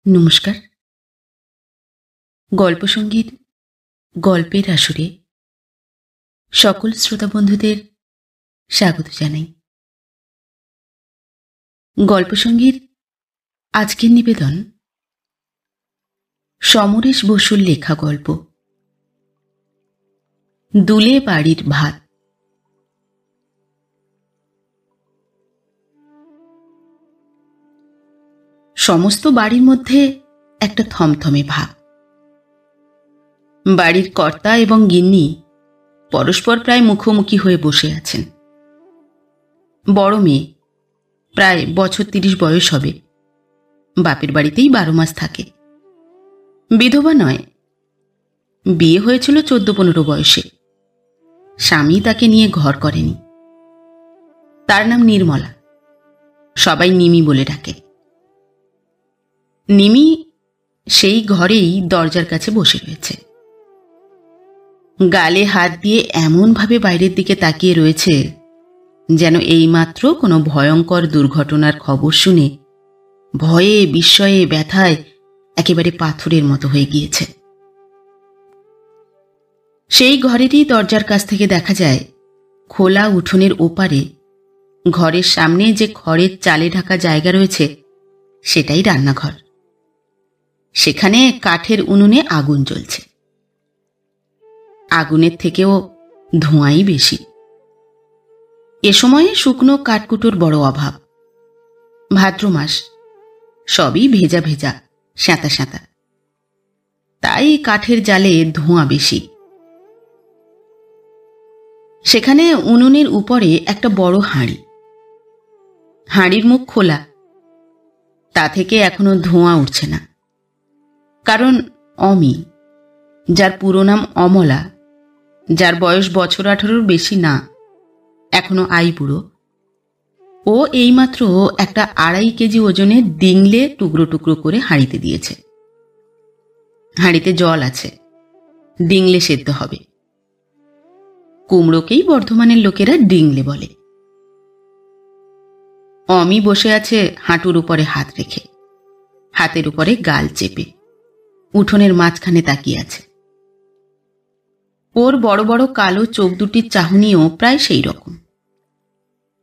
নমস্কার। গল্পসঙ্গীত গল্পের আসরে সকল শ্রোতা বন্ধুদের স্বাগত জানাই। গল্পসঙ্গীত আজকের নিবেদন সমরেশ বসুর লেখা গল্প দুলে বাড়ির ভাত। সমস্ত বাড়ির মধ্যে একটা থমথমে ভাব। বাড়ির কর্তা এবং গিন্নি পরস্পর প্রায় মুখোমুখি হয়ে বসে আছেন। বড় মেয়ে, প্রায় বছর ৩০ বয়স হবে, বাপের বাড়িতেই ১২ মাস থাকে। বিধবা নয়, বিয়ে হয়েছিল ১৪-১৫ বয়সে। স্বামী তাকে নিয়ে ঘর করেনি। তার নাম নির্মলা, সবাই নিমি বলে ডাকে। নিমি সেই ঘরেই দরজার কাছে বসে রয়েছে। গালে হাত দিয়ে এমনভাবে বাইরের দিকে তাকিয়ে রয়েছে যেন এইমাত্র কোনো ভয়ঙ্কর দুর্ঘটনার খবর শুনে ভয়ে বিস্ময়ে ব্যথায় একেবারে পাথরের মতো হয়ে গিয়েছে। সেই ঘরেরই দরজার কাছ থেকে দেখা যায় খোলা উঠোনের ওপারে ঘরের সামনে যে খড়ের চালে ঢাকা জায়গা রয়েছে সেটাই রান্নাঘর। সেখানে কাঠের উনুনে আগুন জ্বলছে। আগুনের থেকেও ধোঁয়াই বেশি। এ সময়ে শুকনো কাঠকুটোর বড় অভাব। ভাদ্র মাস, সবই ভেজা ভেজা, স্যাঁতা স্যাঁতা, তাই কাঠের জালে ধোঁয়া বেশি। সেখানে উনুনের উপরে একটা বড় হাঁড়ি। হাঁড়ির মুখ খোলা, তা থেকে এখনো ধোঁয়া উঠছে না। কারণ অমি, যার পুরো নাম অমলা, যার বয়স বছর ১৮-র বেশি না, এখনো আইবুড়ো, ও এইমাত্র একটা ২.৫ কেজি ওজনের ডিংলে টুকরো টুকরো করে হাঁড়িতে দিয়েছে। হাঁড়িতে জল আছে, ডিংলে সেদ্ধ হবে। কুমড়োকেই বর্ধমানের লোকেরা ডিংলে বলে। অমি বসে আছে হাঁটুর উপরে হাত রেখে, হাতের উপরে গাল চেপে, উঠোনের মাঝখানে তাকিয়ে আছে। ওর বড় বড় কালো চোখ দুটির চাহনিও প্রায় সেই রকম,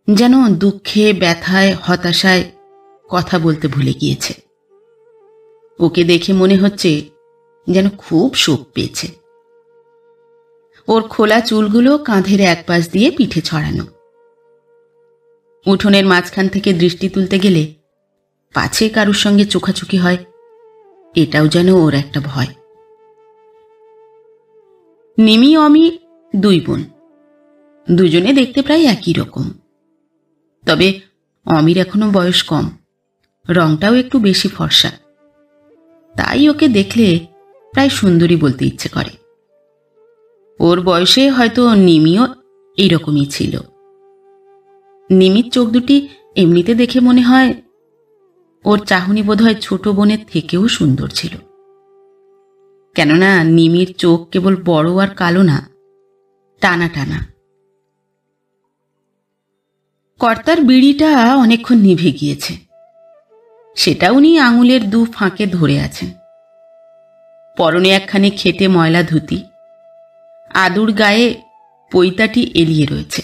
যেন দুঃখে ব্যথায় হতাশায় কথা বলতে ভুলে গিয়েছে। ওকে দেখে মনে হচ্ছে যেন খুব শোক পেয়েছে। ওর খোলা চুলগুলো কাঁধের এক পাশ দিয়ে পিঠে ছড়ানো। উঠোনের মাঝখান থেকে দৃষ্টি তুলতে গেলে পাছে কারুর সঙ্গে চোখাচোখি হয়, এটাও যেন ওর একটা ভয়। নিমি অমি ২ বোন, দুজনে দেখতে প্রায় একই রকম। তবে অমির এখনো বয়স কম, রংটাও একটু বেশি ফর্সা, তাই ওকে দেখলে প্রায় সুন্দরী বলতে ইচ্ছে করে। ওর বয়সে হয়তো নিমিও এইরকমই ছিল। নিমির চোখ দুটি এমনিতে দেখে মনে হয় ওর চাহনি বোধহয় ছোট বোনের থেকেও সুন্দর ছিল। কেননা নিমির চোখ কেবল বড় আর কালো না, টানা টানা। কর্তার বিড়িটা অনেকক্ষণ নিভে গিয়েছে, সেটা উনি আঙুলের ২ ফাঁকে ধরে আছেন। পরনে একখানি খেটে ময়লা ধুতি, আদুর গায়ে পৈতাটি এলিয়ে রয়েছে।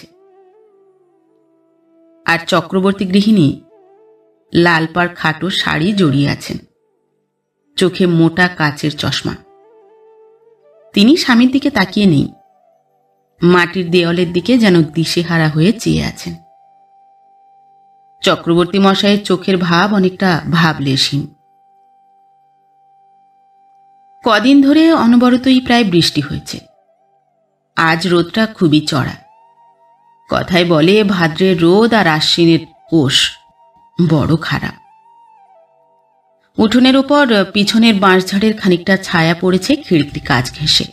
আর চক্রবর্তী গৃহিণী লাল পাড় খাটো শাড়ি জড়িয়ে আছেন, চোখে মোটা কাচের চশমা। তিনি স্বামীর দিকে তাকিয়ে নেই, মাটির দেওয়ালের দিকে যেন দিশেহারা হয়ে চেয়ে আছেন। চক্রবর্তী মশাইয়ের চোখের ভাব অনেকটা ভাবলেশহীন। কদিন ধরে অনবরতই প্রায় বৃষ্টি হয়েছে। আজ রোদটা খুবই চড়া। কথায় বলে ভাদ্রের রোদ আর আশ্বিনের কোষ বড় খারাপ। উঠোনের ওপর পিছনের বাঁশঝাড়ের খানিকটা ছায়া পড়েছে খিড়কির কাছ ঘেঁষে।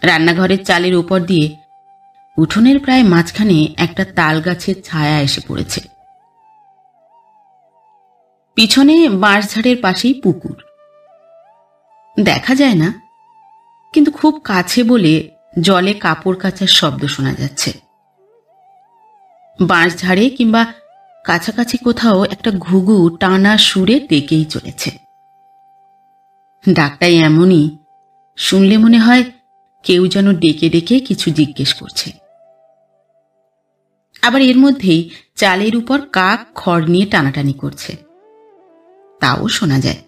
রান্নাঘরের চালের উপর দিয়ে উঠোনের প্রায় মাঝখানে একটা তাল গাছের ছায়া এসে পড়েছে। পিছনে বাঁশঝাড়ের পাশেই পুকুর। দেখা যায় না, কিন্তু খুব কাছে বলে জলে কাপড় কাচার শব্দ শোনা যাচ্ছে। বাঁশঝাড়ে কিংবা কাছাকাছি কোথাও একটা ঘুঘু টানা সুরে ডেকেই চলেছে। ডাকটাই এমনই, শুনলে মনে হয় কেউ যেন ডেকে ডেকে কিছু জিজ্ঞেস করছে। আবার এর মধ্যেই চালের উপর কাক খড় নিয়ে টানাটানি করছে, তাও শোনা যায়।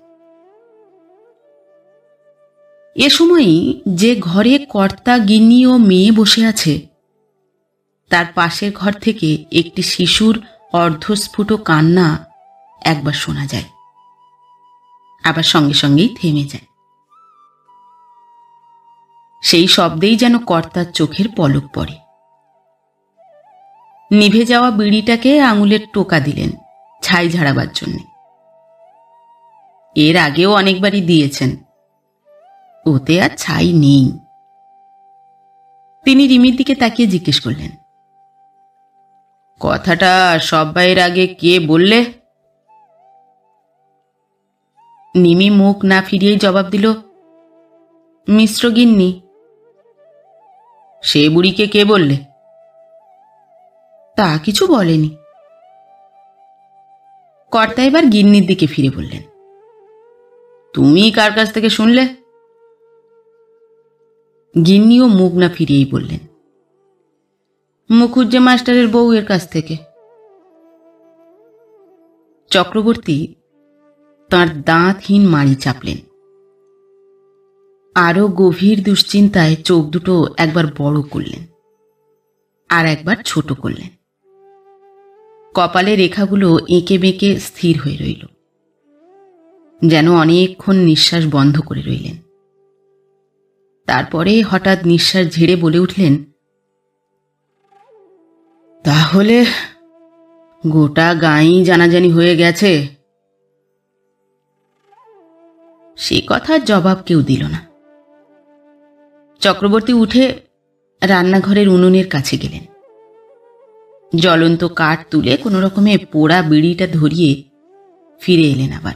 এ সময়ই যে ঘরে কর্তা, গিন্নি ও মেয়ে বসে আছে, তার পাশের ঘর থেকে একটি শিশুর অর্ধস্ফুট কান্না একবার শোনা যায়, আবার সঙ্গে সঙ্গেই থেমে যায়। সেই শব্দেই যেন কর্তার চোখের পলক পড়ে। নিভে যাওয়া বিড়িটাকে আঙুলের টোকা দিলেন ছাই ঝাড়াবার জন্য। এর আগেও অনেকবারই দিয়েছেন, ওতে আর ছাই নেই। তিনি রিমির দিকে তাকিয়ে জিজ্ঞেস করলেন, কথাটা সব্বাইয়ের আগে কে বললে? নিমি মুখ না ফিরিয়েই জবাব দিল, মিশ্র গিন্নি। সে বুড়িকে কে বললে? তা কিছু বলেনি। কর্তা এবার গিন্নির দিকে ফিরে বললেন, তুমি কার কাছ থেকে শুনলে? গিন্নিও মুখ না ফিরিয়েই বললেন, মুখুজ্জে মাস্টারের বউয়ের কাছ থেকে। চক্রবর্তী তাঁর দাঁতহীন মাড়ি চাপলেন। আরো গভীর দুশ্চিন্তায় চোখ দুটো একবার বড় করলেন, আর একবার ছোট করলেন। কপালে রেখাগুলো এঁকে বেঁকে স্থির হয়ে রইল, যেন অনেকক্ষণ নিঃশ্বাস বন্ধ করে রইলেন। তারপরে হঠাৎ নিঃশ্বাস ঝেড়ে বলে উঠলেন, তাহলে গোটা গাঁই জানাজানি হয়ে গেছে? সে কথার জবাব কেউ দিল না। চক্রবর্তী উঠে রান্নাঘরের উনুনের কাছে গেলেন। জ্বলন্ত কাঠ তুলে কোনো রকমে পোড়া বিড়িটা ধরিয়ে ফিরে এলেন। আবার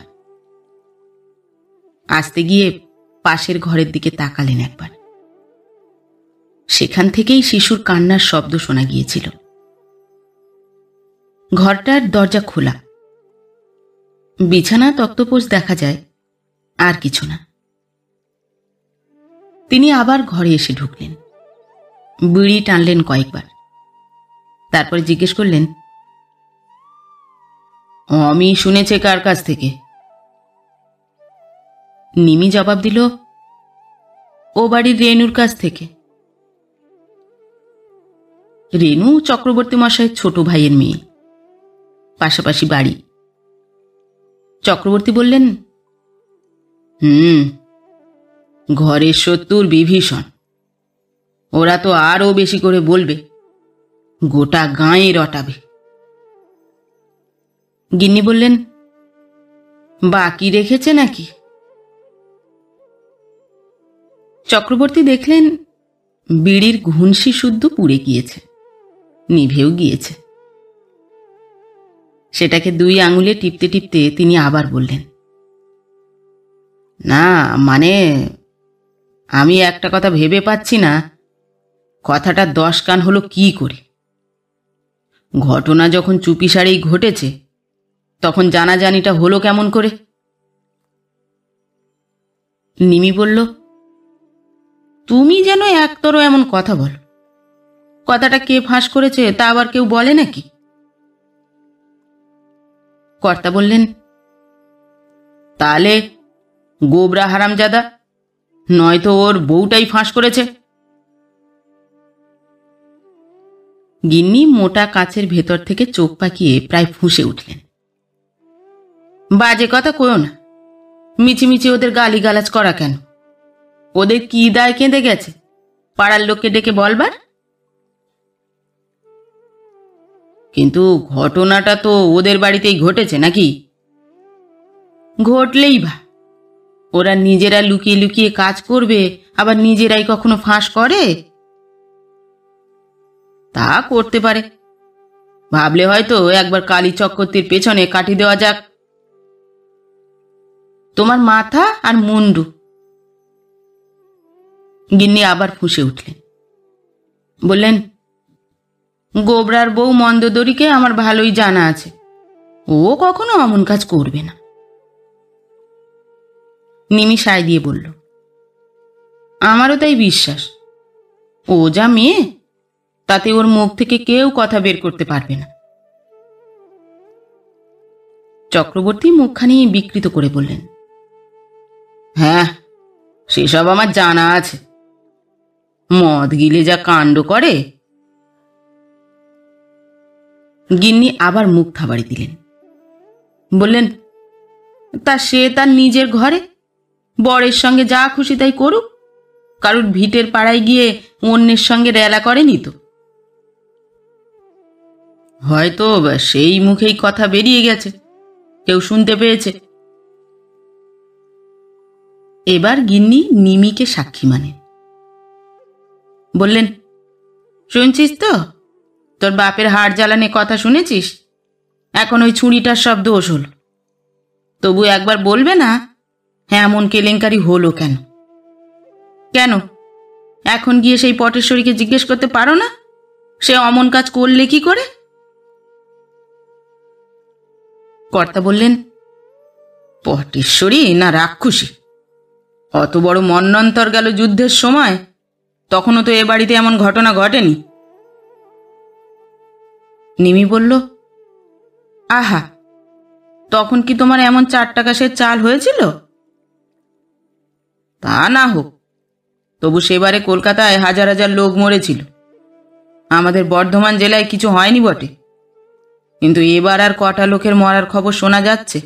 আসতে গিয়ে পাশের ঘরের দিকে তাকালেন একবার। সেখান থেকেই শিশুর কান্নার শব্দ শোনা গিয়েছিল। ঘরটার দরজা খোলা, বিছানা তক্তপোষ দেখা যায়, আর কিছু না। তিনি আবার ঘরে এসে ঢুকলেন, বিড়ি টানলেন কয়েকবার, তারপরে জিজ্ঞেস করলেন, আমি শুনেছে কার কাছ থেকে? নিমি জবাব দিল, ও বাড়ির রেনুর কাছ থেকে। রেনু চক্রবর্তী মশাইয়ের ছোট ভাইয়ের মেয়ে, পাশাপাশি বাড়ি। চক্রবর্তী বললেন, ঘরের শত্রুর বিভীষণ, ওরা তো আরও বেশি করে বলবে, গোটা গাঁয়ে রটাবে। গিন্নি বললেন, বাকি রেখেছে নাকি? চক্রবর্তী দেখলেন বিড়ির ঘুনসি শুদ্ধ পুড়ে গিয়েছে, নিভেও গিয়েছে। সেটাকে দুই আঙুলে টিপতে টিপতে তিনি আবার বললেন, না মানে আমি একটা কথা ভেবে পাচ্ছি না, কথাটা 10 কান হলো কি করে। ঘটনা যখন চুপিসারেই ঘটেছে, তখন জানাজানিটা হলো কেমন করে? নিমি বলল, তুমি যেন একতরো এমন কথা বলো, কথাটা কে ফাঁস করেছে তা আবার কেউ বলে নাকি? কর্তা বললেন, তাহলে গোবরা হারামজাদা, নয়তো ওর বউটাই ফাঁস করেছে। গিন্নি মোটা কাচের ভেতর থেকে চোখ পাকিয়ে প্রায় ফুঁসে উঠলেন। বাজে কথা কয়ো না, মিছিমিছি ওদের গালিগালাজ করা কেন? ওদের কি দায় কেঁদে গেছে পাড়ার লোককে ডেকে বলবার? কিন্তু ঘটনাটা তো ওদের বাড়িতেই ঘটেছে নাকি? ঘটলেই বা, ওরা নিজেরা লুকিয়ে লুকিয়ে কাজ করবে, আবার নিজেরাই কখনো ফাঁস করে? তা করতে পারে, ভাবলে হয়তো একবার কালী চক্রবর্তীর পেছনে কাটি দেওয়া যাক। তোমার মাথা আর মুন্ডু। গিন্নি আবার ফুঁসে উঠলেন, বললেন, গোবরার বউ মন্দোদরীকে আমার ভালোই জানা আছে, ও কখনো অমন কাজ করবে না। নিমি সায় দিয়ে বলল, আমারও তাই বিশ্বাস। ও যা মেয়ে, তাতে ওর মুখ থেকে কেউ কথা বের করতে পারবে না। চক্রবর্তী মুখখানি বিকৃত করে বললেন, হ্যাঁ, সেসব আমার জানা আছে। মদ গিলে যা কাণ্ড করে। গিন্নি আবার মুখ থাবাড়ি দিলেন, বললেন, তা সে তার নিজের ঘরে বরের সঙ্গে যা খুশি তাই করুক, কারুর ভিটের পাড়ায় গিয়ে অন্যের সঙ্গে রেলা করেনি তো। হয়তো সেই মুখেই কথা বেরিয়ে গেছে, কেউ শুনতে পেয়েছে। এবার গিন্নি নিমিকে সাক্ষী মানে বললেন, শুনছিস তো, তোর বাপের হাড় জ্বালানে কথা শুনেছিস? এখন ওই ছুরিটার সব দোষ হলো। তবু একবার বলবে না হ্যাঁ এমন কেলেঙ্কারি হলো কেন? কেন এখন গিয়ে সেই পটেশ্বরীকে জিজ্ঞেস করতে পারো না সে অমন কাজ করলে কি করে? কর্তা বললেন, পটেশ্বরী না রাক্ষসী? অত বড় মন্বন্তর গেল যুদ্ধের সময়, তখনও তো এ বাড়িতে এমন ঘটনা ঘটেনি। নিমি বলল, আহা, তখন কি তোমার এমন 4 টাকা সে চাল হয়েছিল? তা না হোক, তবু সেবারে কলকাতায় হাজার হাজার লোক মরেছিল। আমাদের বর্ধমান জেলায় কিছু হয়নি বটে, কিন্তু এবার আর কটা লোকের মরার খবর শোনা যাচ্ছে,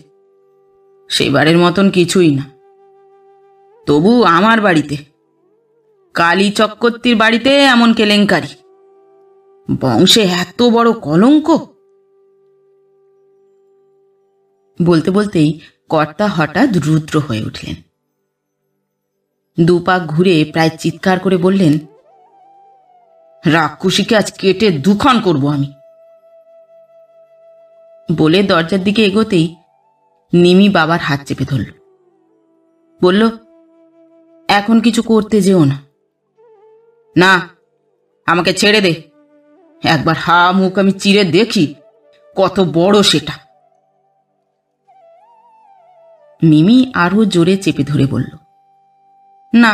সেবারের মতন কিছুই না। তবু আমার বাড়িতে, কালী চক্রবর্তীর বাড়িতে এমন কেলেঙ্কারি, বংশে এত বড় কলঙ্ক। বলতে বলতেই কর্তা হঠাৎ রুদ্র হয়ে উঠলেন। 2 পাক ঘুরে প্রায় চিৎকার করে বললেন, রাক্ষসীকে আজ কেটে 2 খান করব আমি। বলে দরজার দিকে এগোতেই নিমি বাবার হাত চেপে ধরল, বলল, এখন কিছু করতে যেও না। না, আমাকে ছেড়ে দে, একবার হা মুখ আমি চিরে দেখি কত বড় সেটা। নিমি আরো জোরে চেপে ধরে বলল, না,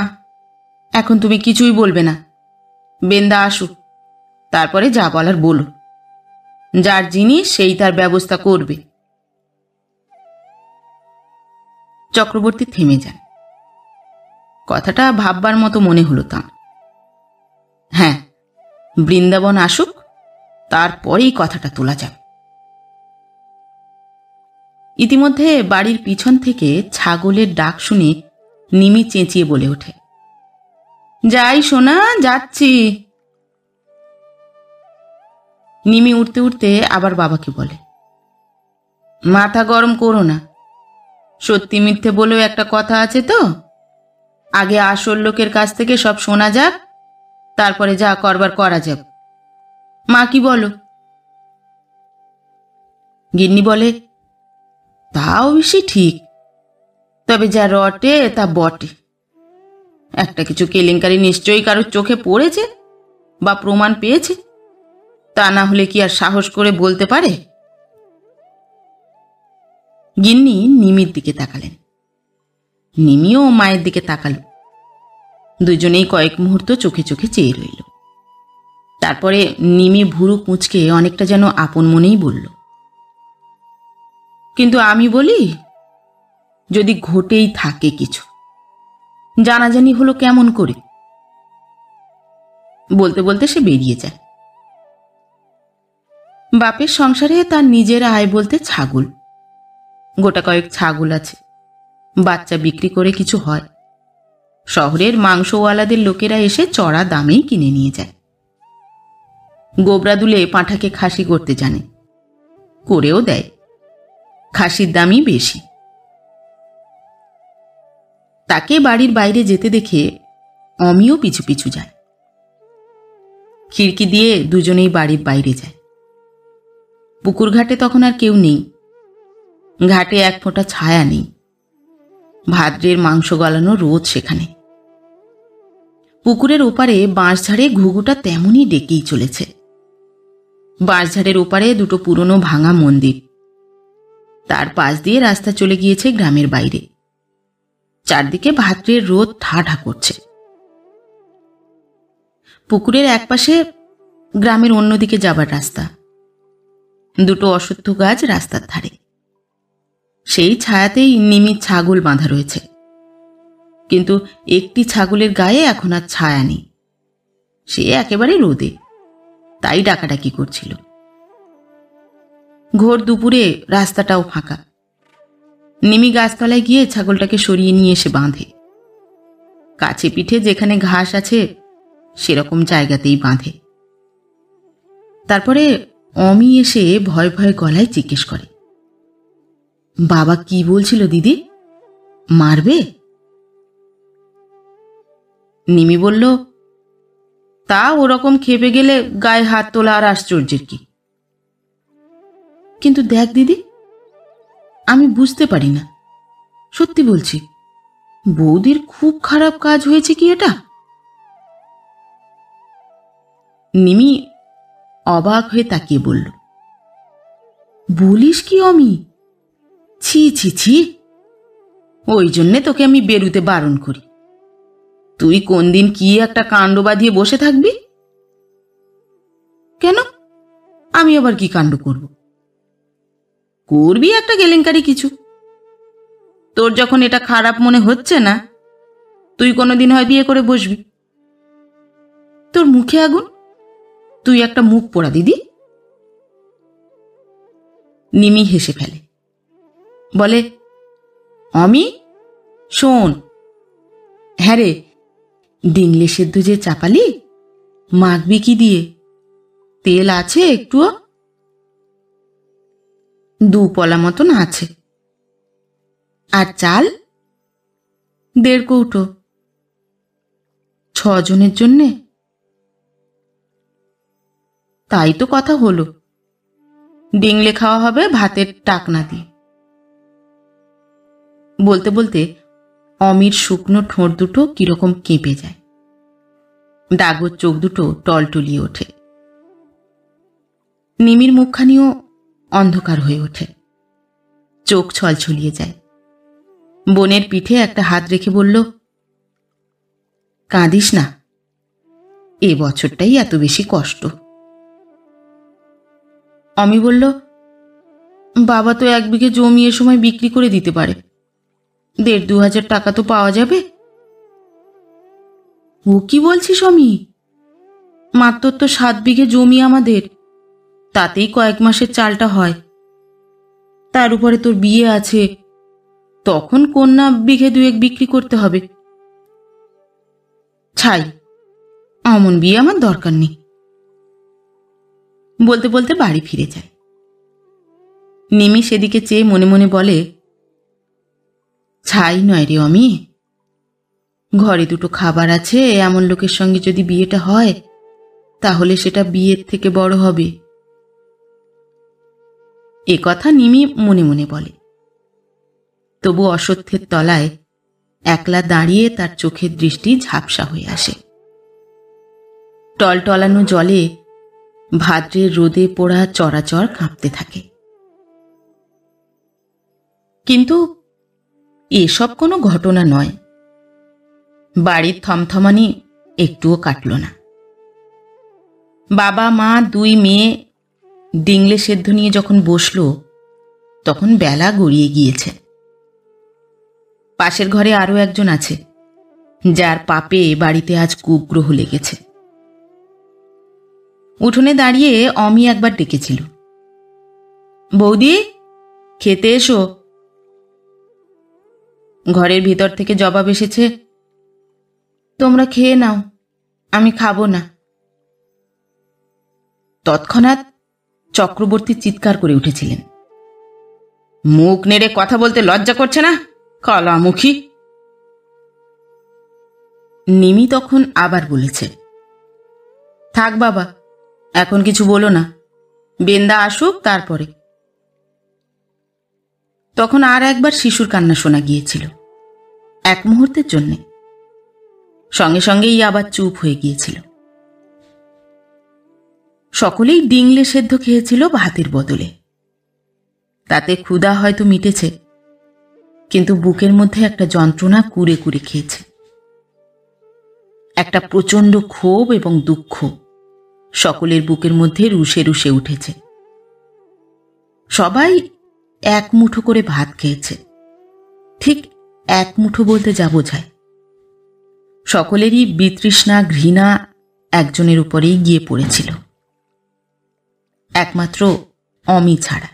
এখন তুমি কিছুই বলবে না। বেন্দা আসুক, তারপরে যা বলার বলো। যার জিনিস সেই তার ব্যবস্থা করবে। চক্রবর্তী থেমে যান। কথাটা ভাববার মতো মনে হলো তাঁর। হ্যাঁ, বৃন্দাবন আসুক, তারপরেই কথাটা তোলা যাবে। ইতিমধ্যে বাড়ির পিছন থেকে ছাগলের ডাক শুনে নিমি চেঁচিয়ে বলে ওঠে, যাই সোনা, যাচ্ছি। নিমি উঠতে উঠতে আবার বাবাকে বলে, মাথা গরম করো না, সত্যি মিথ্যে বলেও একটা কথা আছে তো। আগে আসল লোকের কাছ থেকে সব শোনা যাক, তারপরে যা করবার করা যাবে। মা কি বলো? গিন্নি বলে, তা অবশ্যই ঠিক, তবে যা রটে তা বটে। একটা কিছু কেলেঙ্কারি নিশ্চয়ই কারোর চোখে পড়েছে বা প্রমাণ পেয়েছে, তা না হলে কি আর সাহস করে বলতে পারে? গিন্নি নিমির দিকে তাকালেন, নিমিও মায়ের দিকে তাকাল। দুজনেই কয়েক মুহূর্ত চোখে চোখে চেয়ে রইল। তারপরে নিমি ভুরু কুঁচকে অনেকটা যেন আপন মনেই বলল, কিন্তু আমি বলি, যদি ঘটেই থাকে কিছু, জানাজানি হলো কেমন করে? বলতে বলতে সে বেরিয়ে যায়। বাপের সংসারে তার নিজের আয় বলতে ছাগল, গোটা কয়েক ছাগল আছে। বাচ্চা বিক্রি করে কিছু হয়। শহরের মাংসওয়ালাদের লোকেরা এসে চড়া দামেই কিনে নিয়ে যায়। গোবরা দুলে পাঁঠাকে খাসি করতে জানে, করেও দেয়। খাসির দামই বেশি। তাকে বাড়ির বাইরে যেতে দেখে অমিও পিছু পিছু যায়। খিড়কি দিয়ে দুজনেই বাড়ির বাইরে যায়। পুকুর ঘাটে তখন আর কেউ নেই। ঘাটে 1 ফোঁটা ছায়া নেই। ভাদ্রের মাংস গলানো রোদ সেখানে। পুকুরের ওপারে বাঁশঝাড়ে ঘুঘুটা তেমনই ডেকেই চলেছে। বাঁশঝাড়ের ওপারে 2টো পুরনো ভাঙা মন্দির, তার পাশ দিয়ে রাস্তা চলে গিয়েছে গ্রামের বাইরে। চারদিকে ভাদ্রের রোদ ঠাঠা করছে। পুকুরের একপাশে গ্রামের অন্যদিকে যাবার রাস্তা। দুটো অশ্বত্থ গাছ রাস্তার ধারে। সেই ছায়াতেই নিমির ছাগল বাঁধা রয়েছে, কিন্তু একটি ছাগলের গায়ে এখন আর ছায়া নেই। সে একেবারে রোদে, তাই ডাকাডাকি করছিল। ঘোর দুপুরে রাস্তাটাও ফাঁকা। নিমি গাছতলায় গিয়ে ছাগলটাকে সরিয়ে নিয়ে এসে বাঁধে। কাছে পিঠে যেখানে ঘাস আছে সেরকম জায়গাতেই বাঁধে। তারপরে অমি এসে ভয় ভয় গলায় জিজ্ঞেস করে, বাবা কি বলছিল দিদি, মারবে? নিমি বলল, তা ওরকম খেপে গেলে গায়ে হাত তোলা আর আশ্চর্যের কি। কিন্তু দেখ দিদি, আমি বুঝতে পারি না, সত্যি বলছি, বৌদির খুব খারাপ কাজ হয়েছে কি এটা? নিমি অবাক হয়ে তাকিয়ে বলল, বলিস কি অমি? ছি ছি ছি, ওই জন্যে তোকে আমি বেরুতে বারণ করি। তুই কোন দিন কি একটা কাণ্ড বাঁধিয়ে বসে থাকবি। কেন, আমি আবার কি কাণ্ড করব? করবি একটা কেলেঙ্কারি কিছু। তোর যখন এটা খারাপ মনে হচ্ছে না, তুই কোনোদিন হয় বিয়ে করে বসবি। তোর মুখে আগুন, তুই একটা মুখ পোড়া দিদি। নিমি হেসে ফেলে, বলে, অমি শোন, হ্যাঁ রে, ডিংলে সেদ্ধ যে চাপালি, মাখবি কি দিয়ে? তেল আছে একটুও? 2 পলা মতন আছে। আর চাল 1.5 কৌটো। 6 জনের জন্যে? তাই তো কথা হলো, ডিংলে খাওয়া হবে ভাতের টাকনা দিয়ে। বলতে বলতে অমির শুকনো ঠোঁট দুটো কিরকম কেঁপে যায়, ডাগর চোখ দুটো টলটলিয়ে ওঠে। নিমির মুখখানিও অন্ধকার হয়ে ওঠে, চোখ ছলছলিয়ে যায়। বোনের পিঠে একটা হাত রেখে বলল, কাঁদিস না, এ বছরটাই এত বেশি কষ্ট। অমি বলল, বাবা তো 1 বিঘে জমি এ সময় বিক্রি করে দিতে পারে, 1,5-2 হাজার টাকা তো পাওয়া যাবে। ও কি বলছিস অমি? মাত্র তো 7 বিঘে জমি আমাদের, তাতেই কয়েক মাসের চালটা হয়। তার উপরে তোর বিয়ে আছে, তখন কন্যা বিঘে 2 বিক্রি করতে হবে। ছাই, অমন বিয়ে আমার দরকার নেই। বলতে বলতে বাড়ি ফিরে যায়। নিমি সেদিকে চেয়ে মনে মনে বলে, ছাই নয় রে অমি, ঘরে 2টো খাবার আছে, এমন লোকের সঙ্গে যদি বিয়েটা হয় তাহলে সেটা বিয়ের থেকে বড় হবে। এ কথা নিমি মনে মনে বলে। তবু অশ্বত্থের তলায় একলা দাঁড়িয়ে তার চোখের দৃষ্টি ঝাপসা হয়ে আসে। টলটলানো জলে ভাদ্রের রোদে পোড়া চরাচর কাঁপতে থাকে। কিন্তু এসব কোনো ঘটনা নয়। বাড়ির থমথমানি একটুও কাটল না। বাবা মা 2 মেয়ে ডিংলে সেদ্ধ নিয়ে যখন বসল, তখন বেলা গড়িয়ে গিয়েছে। পাশের ঘরে আরও একজন আছে, যার পাপে বাড়িতে আজ কুগ্রহ লেগেছে। উঠোনে দাঁড়িয়ে অমি একবার ডেকেছিল, বৌদি খেতে এসো। ঘরের ভিতর থেকে জবাব এসেছে, তোমরা খেয়ে নাও, আমি খাবো না। তৎক্ষণাৎ চক্রবর্তী চিৎকার করে উঠেছিলেন, মুখ নেড়ে কথা বলতে লজ্জা করছে না, কালামুখী। নিমি তখন আবার বলেছে, থাক বাবা, এখন কিছু বলো না, বেন্দা আসুক তারপরে। তখন আর একবার শিশুর কান্না শোনা গিয়েছিল, 1 মুহূর্তের জন্যে। সঙ্গে সঙ্গেই আবার চুপ হয়ে গিয়েছিল। সকলেই ডিংলে সেদ্ধ খেয়েছিল ভাতের বদলে। তাতে ক্ষুধা হয়তো মিটেছে, কিন্তু বুকের মধ্যে একটা যন্ত্রণা কুরে কুরে খেয়েছে। একটা প্রচণ্ড ক্ষোভ এবং দুঃখ সকলের বুকের মধ্যে রুষে রুষে উঠেছে। সবাই এক মুঠো করে ভাত খেয়েছে। ঠিক এক মুঠো বলতে যা বোঝায়। সকলেরই বিতৃষ্ণা ঘৃণা একজনের উপরেই গিয়ে পড়েছিল, একমাত্র অমি ছাড়া।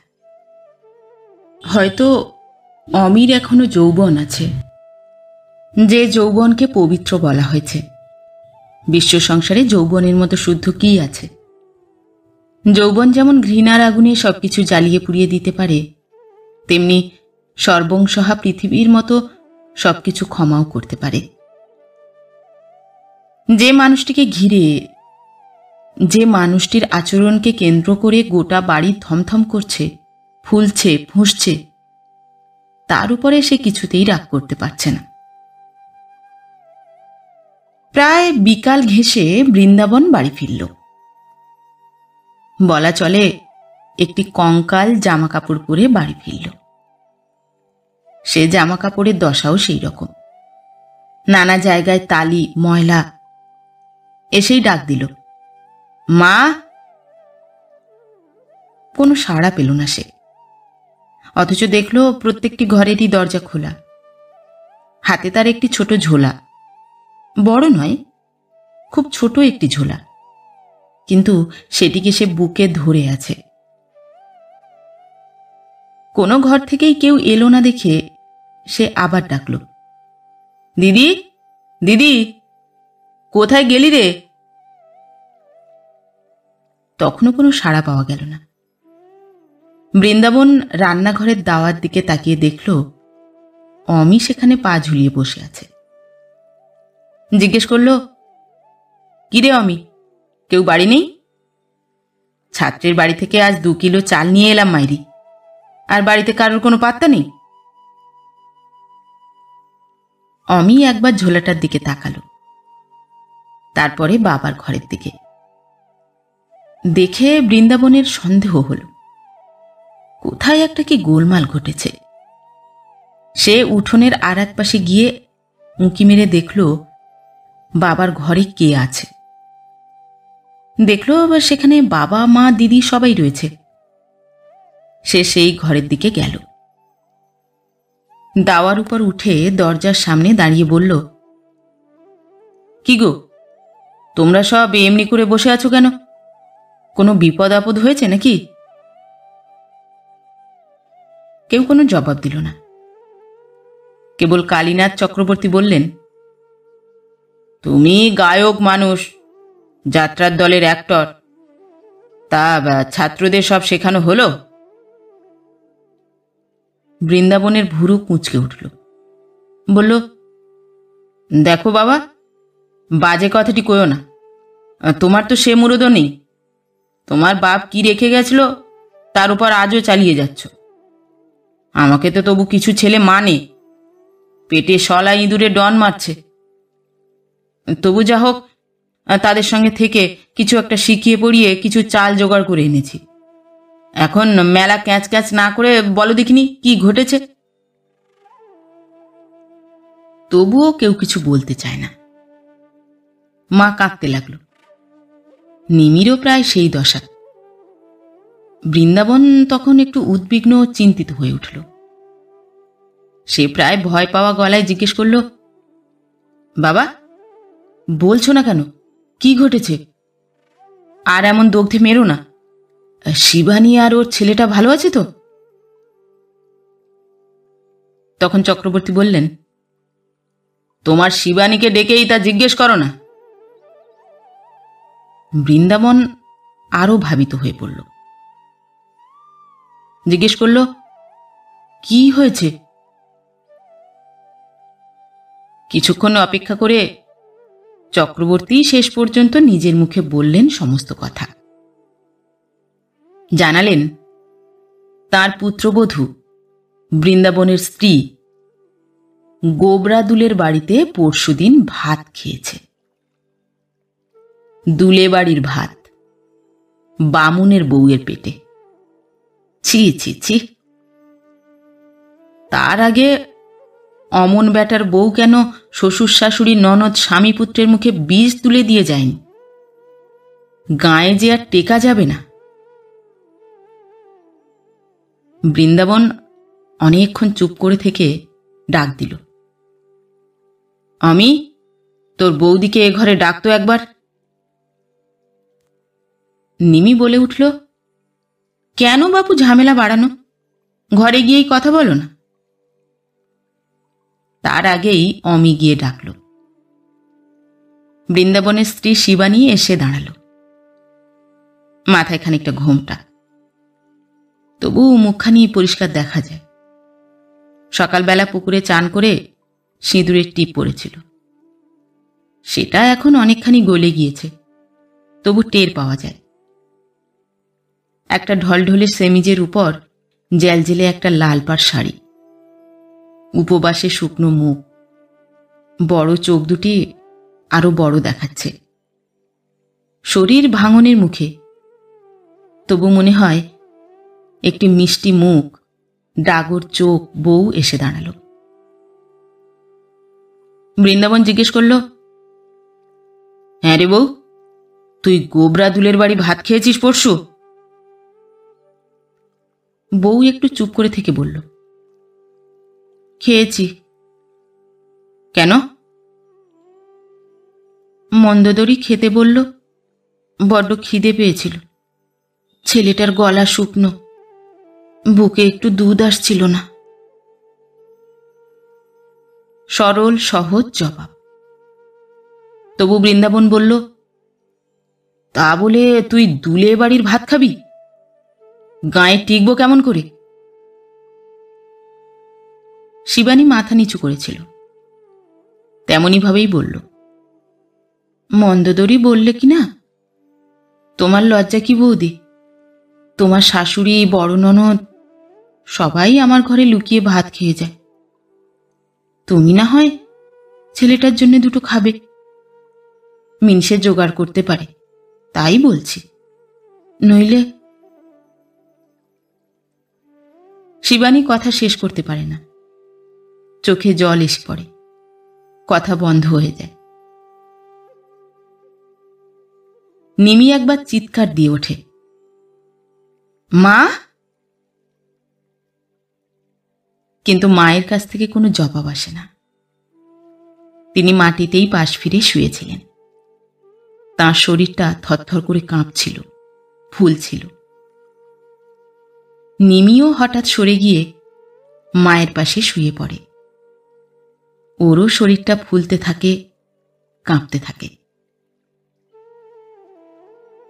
হয়তো অমির এখনো যৌবন আছে, যে যৌবনকে পবিত্র বলা হয়েছে। বিশ্ব সংসারে যৌবনের মতো শুদ্ধ কি আছে? যৌবন যেমন ঘৃণার আগুনে সবকিছু জ্বালিয়ে পুড়িয়ে দিতে পারে, তেমনি সর্বংসহা পৃথিবীর মতো সবকিছু ক্ষমাও করতে পারে। যে মানুষটিকে ঘিরে, যে মানুষটির আচরণকে কেন্দ্র করে গোটা বাড়ি থমথম করছে, ফুলছে, ফুঁসছে, তার উপরে সে কিছুতেই রাগ করতে পারছে না। প্রায় বিকাল ঘেঁষে বৃন্দাবন বাড়ি ফিরল। বলা চলে একটি কঙ্কাল জামা কাপড় পরে বাড়ি ফিরল। সে জামা কাপড়ের দশাও সেই রকম, নানা জায়গায় তালি ময়লা। এসেই ডাক দিল, মা। কোনো সাড়া পেল না সে, অথচ দেখল প্রত্যেকটি ঘরেরই দরজা খোলা। হাতে তার একটি ছোট ঝোলা, বড় নয়, খুব ছোট একটি ঝোলা, কিন্তু সেটিকে সে বুকে ধরে আছে। কোনো ঘর থেকেই কেউ এলো না দেখে সে আবার ডাকল, দিদি, দিদি, কোথায় গেলি রে? তখনও কোনো সাড়া পাওয়া গেল না। বৃন্দাবন রান্নাঘরের দাওয়ার দিকে তাকিয়ে দেখল অমি সেখানে পা ঝুলিয়ে বসে আছে। জিজ্ঞেস করল, কিরে অমি, কেউ বাড়ি নেই? ছাত্রের বাড়ি থেকে আজ 2 কিলো চাল নিয়ে এলাম মাইরি, আর বাড়িতে কারোর কোনো পাত্তা নেই। অমি একবার ঝোলাটার দিকে তাকালো, তারপরে বাবার ঘরের দিকে। দেখে বৃন্দাবনের সন্দেহ হল, কোথায় একটা কি গোলমাল ঘটেছে। সে উঠোনের আর এক পাশে গিয়ে উঁকি মেরে দেখল বাবার ঘরে কে আছে। দেখল আবার সেখানে বাবা মা দিদি সবাই রয়েছে। সে সেই ঘরের দিকে গেল। দাওয়ার উপর উঠে দরজার সামনে দাঁড়িয়ে বলল, কি গো, তোমরা সব এমনি করে বসে আছো কেন? কোনো বিপদ আপদ হয়েছে নাকি? কেউ কোনো জবাব দিল না। কেবল কালীনাথ চক্রবর্তী বললেন, তুমি গায়ক মানুষ, যাত্রার দলের অ্যাক্টর, তা ছাত্রদের সব শেখানো হলো? বৃন্দাবনের ভুরু কুঁচকে উঠল। বলল, দেখো বাবা, বাজে কথাটি কইও না। তোমার তো সে মুরদও নেই। তোমার বাপ কি রেখে গেছিল তার উপর আজও চালিয়ে যাচ্ছ। আমাকে তো তবু কিছু ছেলে মানে, পেটে শলা ইঁদুরে ডন মারছে। তবু যা হোক, তাদের সঙ্গে থেকে কিছু একটা শিখিয়ে পড়িয়ে কিছু চাল জোগাড় করে এনেছি। এখন মেলা ক্যাঁচ ক্যাঁচ না করে বলো দেখিনি কি ঘটেছে। তবুও কেউ কিছু বলতে চায় না। মা কাঁদতে লাগলো। নিমিরও প্রায় সেই দশা। বৃন্দাবন তখন একটু উদ্বিগ্ন ও চিন্তিত হয়ে উঠল। সে প্রায় ভয় পাওয়া গলায় জিজ্ঞেস করল, বাবা, বলছো না কেন? কি ঘটেছে? আর এমন দগ্ধে মেরো না। শিবানী আর ওর ছেলেটা ভালো আছে তো? তখন চক্রবর্তী বললেন, তোমার শিবানীকে ডেকেই তা জিজ্ঞেস করো না। বৃন্দাবন আরো ভাবিত হয়ে পড়ল। জিজ্ঞেস করল, কি হয়েছে? কিছুক্ষণ অপেক্ষা করে চক্রবর্তী শেষ পর্যন্ত নিজের মুখে বললেন সমস্ত কথা। জানালেন তার পুত্রবধূ বৃন্দাবনের স্ত্রী গোবরা দুলের বাড়িতে পরশুদিন ভাত খেয়েছে। দুলে বাড়ির ভাত, বামুনের বউয়ের পেটে। ছি ছি ছি, তার আগে অমন ব্যাটার বউ কেন শ্বশুর শাশুড়ি ননদ স্বামী পুত্রের মুখে বিষ তুলে দিয়ে যায়নি? গায়ে যে আর টেকা যাবে না। বৃন্দাবন অনেকক্ষণ চুপ করে থেকে ডাক দিল, আমি তোর বৌদিকে এ ঘরে ডাকতো একবার। নিমি বলে উঠল, কেন বাপু ঝামেলা বাড়ানো, ঘরে গিয়েই কথা বলো না। তার আগেই অমি গিয়ে ডাকল। বৃন্দাবনের স্ত্রী শিবানী এসে দাঁড়াল, মাথায় খানিকটা ঘোমটা, তবু মুখখানি পরিষ্কার দেখা যায়। সকালবেলা পুকুরে চান করে সিঁদুরের টিপ পড়েছিল, সেটা এখন অনেকখানি গলে গিয়েছে, তবু টের পাওয়া যায়। একটা ঢলঢলে সেমিজের উপর জ্যালজেলে একটা লাল পাড় শাড়ি, উপবাসে শুকনো মুখ, বড় চোখ দুটি আরো বড় দেখাচ্ছে। শরীর ভাঙনের মুখে, তবু মনে হয় একটি মিষ্টি মুখ, ডাগর চোখ বউ এসে দাঁড়াল। বৃন্দাবন জিজ্ঞেস করল, হ্যাঁ রে বউ, তুই গোবরা দুলের বাড়ি ভাত খেয়েছিস পরশু? বউ একটু চুপ করে থেকে বলল, খেয়েছি। কেন? মন্দোদরি খেতে বলল, বড্ড খিদে পেয়েছিল। ছেলেটার গলা শুকনো, বুকে একটু দুধ আসছিল না। সরল সহজ জবাব। তবু বৃন্দাবন বলল, তা বলে তুই দুলে বাড়ির ভাত খাবি? গায়ে টিকবো কেমন করে? শিবানী মাথা নিচু করেছিল, তেমনি ভাবেই বলল, মন্দোদরি বললে কি না? তোমার লজ্জা কি বৌদি? তোমার শাশুড়ি, বড় ননদ সবাই আমার ঘরে লুকিয়ে ভাত খেয়ে যায়। তুমি না হয় ছেলেটার জন্য দুটো খাবে, মিনসে জোগাড় করতে পারে, তাই বলছি, নইলে। শিবানী কথা শেষ করতে পারে না, চোখে জল এসে পড়ে, কথা বন্ধ হয়ে যায়। নিমি একবার চিৎকার দিয়ে ওঠে, মা! কিন্তু মায়ের কাছ থেকে কোনো জবাব আসে না। তিনি মাটিতেই পাশ ফিরে শুয়েছিলেন। তাঁর শরীরটা থরথর করে কাঁপছিল, ফুলছিল। নিমিও হঠাৎ সরে গিয়ে মায়ের পাশে শুয়ে পড়ে। ওরও শরীরটা ফুলতে থাকে, কাঁপতে থাকে।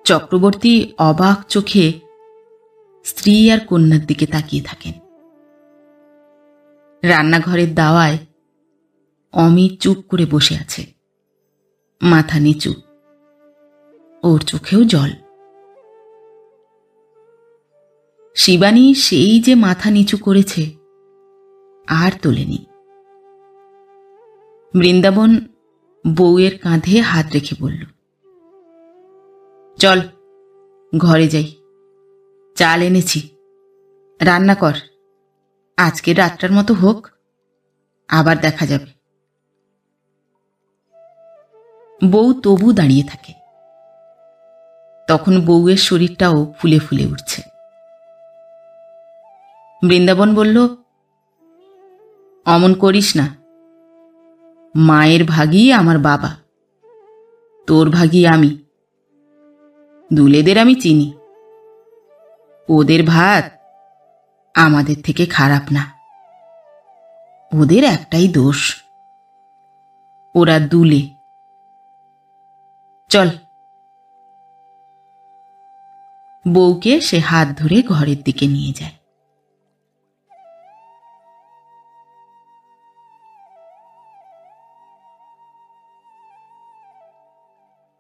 চক্রবর্তী অবাক চোখে স্ত্রী আর কন্যার দিকে তাকিয়ে থাকেন। রান্নাঘরের দাওয়ায় অমি চুপ করে বসে আছে, মাথা নিচু, ওর চোখেও জল। শিবানী সেই যে মাথা নিচু করেছে, আর তোলেনি। বৃন্দাবন বউয়ের কাঁধে হাত রেখে বলল, চল ঘরে যাই, চাল এনেছি, রান্না কর, আজকে রাতটার মতো হোক, আবার দেখা যাবে। বউ তবু দাঁড়িয়ে থাকে। তখন বউয়ের শরীরটাও ফুলে ফুলে উঠছে। বৃন্দাবন বলল, অমন করিস না, মায়ের ভাগই আমার বাবা, তোর ভাগই আমি। দুলেদের আমি চিনি, ওদের ভাত আমাদের থেকে খারাপ না। ওদের একটাই দোষ, ওরা দুলে। চল। বউকে সে হাত ধরে ঘরের দিকে নিয়ে যায়।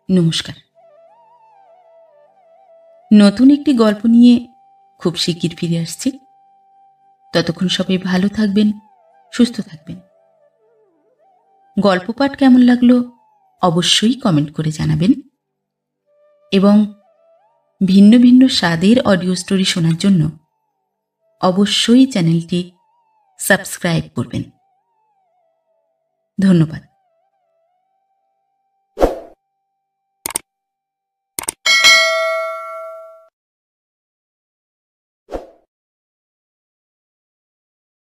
নমস্কার। নতুন একটি গল্প নিয়ে খুব শিগগির ফিরে আসছি। ততক্ষণ সবাই ভালো থাকবেন, সুস্থ থাকবেন। গল্প পাঠ কেমন লাগলো অবশ্যই কমেন্ট করে জানাবেন, এবং ভিন্ন ভিন্ন স্বাদের অডিও স্টোরি শোনার জন্য অবশ্যই চ্যানেলটি সাবস্ক্রাইব করবেন। ধন্যবাদ।